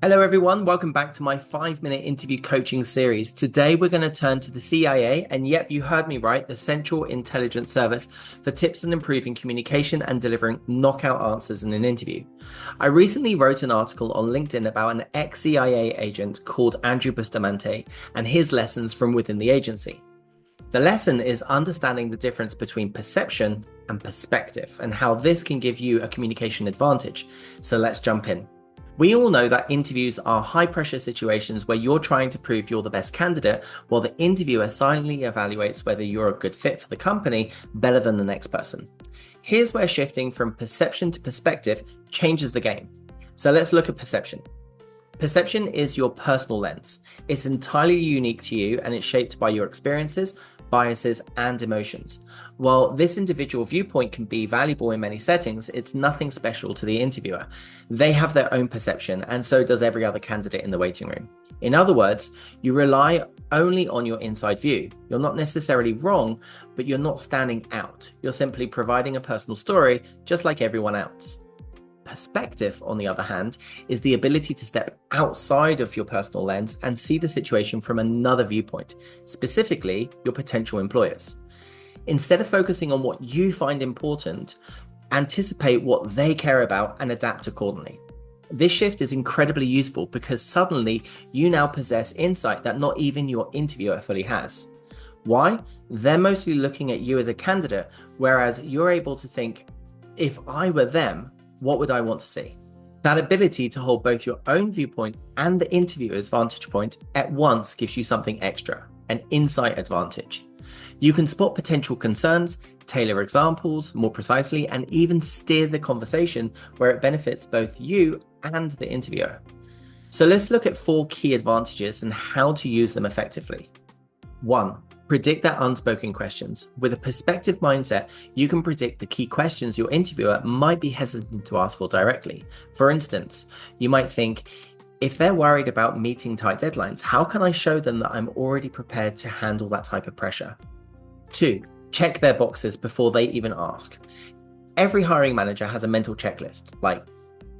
Hello, everyone. Welcome back to my 5-minute interview coaching series. Today, we're going to turn to the CIA, and yep, you heard me right, the Central Intelligence Service, for tips on improving communication and delivering knockout answers in an interview. I recently wrote an article on LinkedIn about an ex-CIA agent called Andrew Bustamante and his lessons from within the agency. The lesson is understanding the difference between perception and perspective and how this can give you a communication advantage. So let's jump in. We all know that interviews are high-pressure situations where you're trying to prove you're the best candidate, while the interviewer silently evaluates whether you're a good fit for the company better than the next person. Here's where shifting from perception to perspective changes the game. So let's look at perception. Perception is your personal lens. It's entirely unique to you and it's shaped by your experiences, biases, and emotions. While this individual viewpoint can be valuable in many settings, it's nothing special to the interviewer. They have their own perception, and so does every other candidate in the waiting room. In other words, you rely only on your inside view. You're not necessarily wrong, but you're not standing out. You're simply providing a personal story, just like everyone else. Perspective, on the other hand, is the ability to step outside of your personal lens and see the situation from another viewpoint, specifically your potential employers. Instead of focusing on what you find important, anticipate what they care about and adapt accordingly. This shift is incredibly useful because suddenly you now possess insight that not even your interviewer fully has. Why? They're mostly looking at you as a candidate, whereas you're able to think, if I were them, what would I want to see? That ability to hold both your own viewpoint and the interviewer's vantage point at once gives you something extra, an insight advantage. You can spot potential concerns, tailor examples more precisely, and even steer the conversation where it benefits both you and the interviewer. So let's look at 4 key advantages and how to use them effectively. 1. Predict their unspoken questions. With a perspective mindset, you can predict the key questions your interviewer might be hesitant to ask for directly. For instance, you might think, if they're worried about meeting tight deadlines, how can I show them that I'm already prepared to handle that type of pressure? 2. Check their boxes before they even ask. Every hiring manager has a mental checklist, like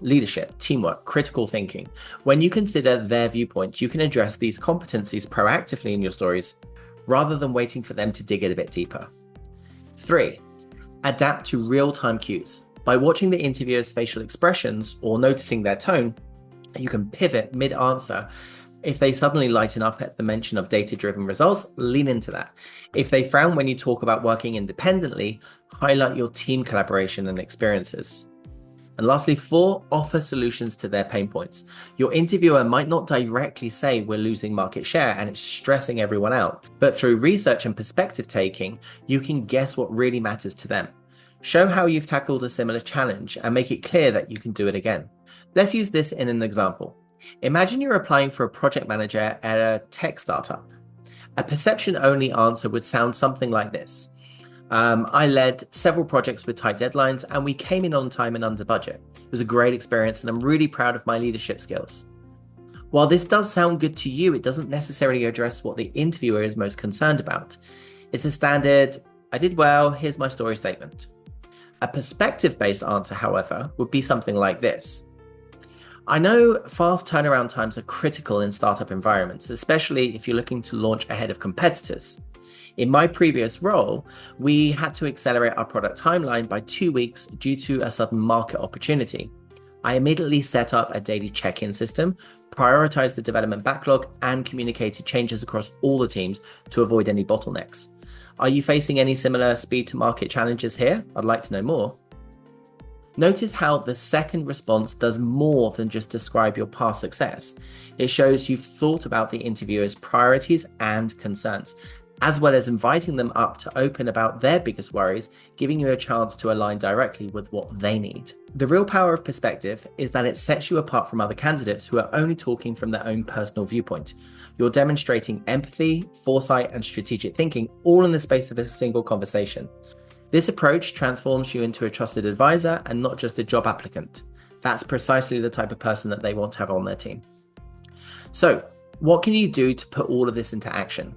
leadership, teamwork, critical thinking. When you consider their viewpoints, you can address these competencies proactively in your stories, rather than waiting for them to dig it a bit deeper. 3. Adapt to real-time cues. By watching the interviewer's facial expressions or noticing their tone, you can pivot mid-answer. If they suddenly lighten up at the mention of data-driven results, lean into that. If they frown when you talk about working independently, highlight your team collaboration and experiences. And lastly, 4, offer solutions to their pain points. Your interviewer might not directly say we're losing market share and it's stressing everyone out, but through research and perspective taking, you can guess what really matters to them. Show how you've tackled a similar challenge and make it clear that you can do it again. Let's use this in an example. Imagine you're applying for a project manager at a tech startup. A perception-only answer would sound something like this. I led several projects with tight deadlines and we came in on time and under budget. It was a great experience and I'm really proud of my leadership skills. While this does sound good to you, it doesn't necessarily address what the interviewer is most concerned about. It's a standard, I did well, here's my story statement. A perspective-based answer, however, would be something like this. I know fast turnaround times are critical in startup environments, especially if you're looking to launch ahead of competitors. In my previous role, we had to accelerate our product timeline by 2 weeks due to a sudden market opportunity. I immediately set up a daily check-in system, prioritized the development backlog, and communicated changes across all the teams to avoid any bottlenecks. Are you facing any similar speed to market challenges here? I'd like to know more. Notice how the second response does more than just describe your past success. It shows you've thought about the interviewer's priorities and concerns, as well as inviting them up to open about their biggest worries, giving you a chance to align directly with what they need. The real power of perspective is that it sets you apart from other candidates who are only talking from their own personal viewpoint. You're demonstrating empathy, foresight, and strategic thinking all in the space of a single conversation. This approach transforms you into a trusted advisor and not just a job applicant. That's precisely the type of person that they want to have on their team. So, what can you do to put all of this into action?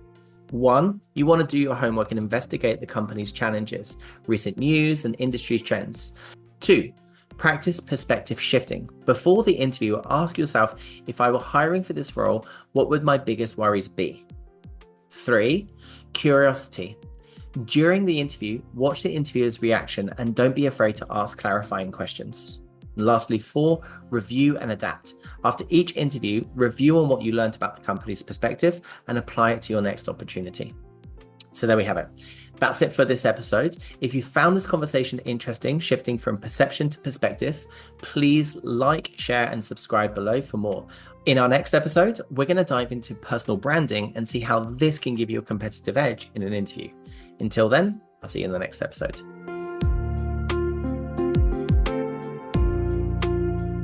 1, you want to do your homework and investigate the company's challenges, recent news, and industry trends. 2, Practice perspective shifting. Before the interview, ask yourself, if I were hiring for this role, what would my biggest worries be? 3, curiosity. During the interview, watch the interviewer's reaction and don't be afraid to ask clarifying questions. And lastly, 4, review and adapt. After each interview, review on what you learned about the company's perspective and apply it to your next opportunity. So there we have it. That's it for this episode. If you found this conversation interesting, shifting from perception to perspective, please like, share, and subscribe below for more. In our next episode, we're going to dive into personal branding and see how this can give you a competitive edge in an interview. Until then, I'll see you in the next episode.